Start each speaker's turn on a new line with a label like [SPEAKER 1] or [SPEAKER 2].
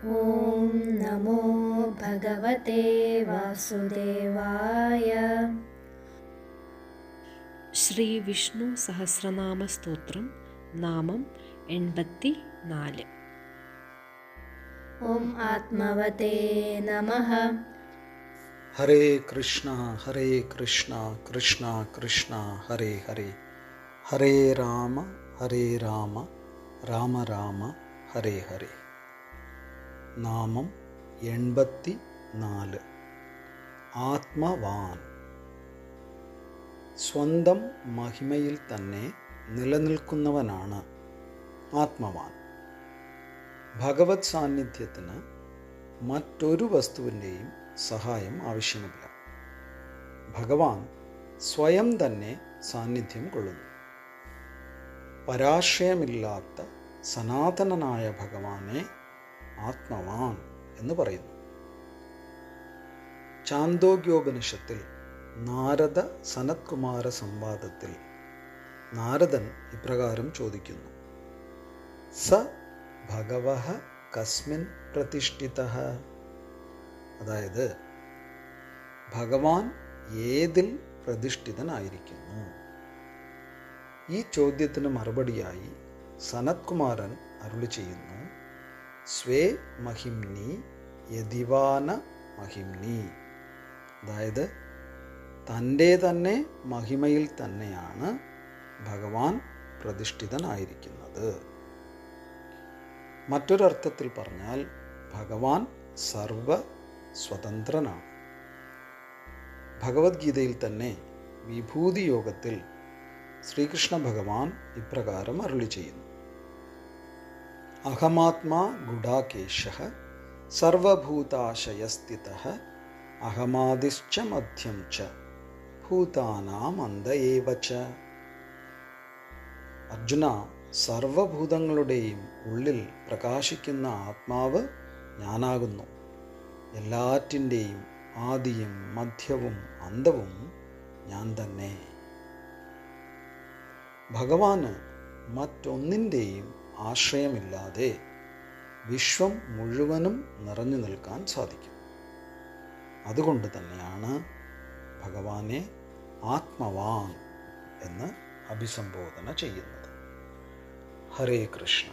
[SPEAKER 1] ഓം നമോ ഭഗവതേ വാസുദേവായ.
[SPEAKER 2] ശ്രീ വിഷ്ണു സഹസ്രനാമ സ്തോത്രം നാമം 84.
[SPEAKER 1] ഓം ആത്മവതേ നമഃ.
[SPEAKER 3] ഹരേ കൃഷ്ണ കൃഷ്ണ കൃഷ്ണ ഹരേ ഹരേ, ഹരേ രാമ രാമ രാമ ഹരേ ഹരേ. നാമം 84. ആത്മവാൻ. സ്വന്തം മഹിമയിൽ തന്നെ നിലനിൽക്കുന്നവനാണ് ആത്മവാൻ. ഭഗവത് സാന്നിധ്യത്തിന് മറ്റൊരു വസ്തുവിൻ്റെയും സഹായം ആവശ്യമില്ല. ഭഗവാൻ സ്വയം തന്നെ സാന്നിധ്യം കൊള്ളുന്നു. പരാശയമില്ലാത്ത സനാതനനായ ഭഗവാനെ ആത്മവാൻ എന്ന് പറയുന്നു. ചാന്തോഗ്യോപനിഷത്തിൽ നാരദ സനത്കുമാര സംവാദത്തിൽ നാരദൻ ഇപ്രകാരം ചോദിക്കുന്നു: സ ഭഗവഃ കസ്മിൻ പ്രതിഷ്ഠിതഃ? അതായത് ഭഗവാൻ ഏതിൽ പ്രതിഷ്ഠിതനായിരിക്കുന്നു? ഈ ചോദ്യത്തിന് മറുപടിയായി സനത്കുമാരൻ അരുളി ചെയ്യുന്നു: സ്വേ മഹിംനി യദിവാന മഹിംനി. അതായത് തൻ്റെ തന്നെ മഹിമയിൽ തന്നെയാണ് ഭഗവാൻ പ്രതിഷ്ഠിതനായിരിക്കുന്നത്. മറ്റൊരർത്ഥത്തിൽ പറഞ്ഞാൽ ഭഗവാൻ സർവ സ്വതന്ത്രനാണ്. ഭഗവത്ഗീതയിൽ തന്നെ വിഭൂതി യോഗത്തിൽ ശ്രീകൃഷ്ണ ഭഗവാൻ ഇപ്രകാരം അരുളി ചെയ്യുന്നു: അഹമാത്മാ ഗുഡാകേശഃ സർവഭൂതാശയസ്ഥിതഃ അഹമാദിശ്ച മധ്യം ച ഭൂതാനാം അന്ത ഏവ ച. അർജുന, സർവഭൂതങ്ങളുടെയും ഉള്ളിൽ പ്രകാശിക്കുന്ന ആത്മാവ് ഞാനാകുന്നു. എല്ലാറ്റിൻ്റെയും ആദിയും മധ്യവും അന്തവും ഞാൻ തന്നെ. ഭഗവാന് മറ്റൊന്നിൻ്റെയും ആശ്രയമില്ലാതെ വിശ്വം മുഴുവനും നിറഞ്ഞു നിൽക്കാൻ സാധിക്കും. അതുകൊണ്ട് തന്നെയാണ് ഭഗവാനെ ആത്മവാൻ എന്ന് അഭിസംബോധന ചെയ്യുന്നത്. ഹരേ കൃഷ്ണ.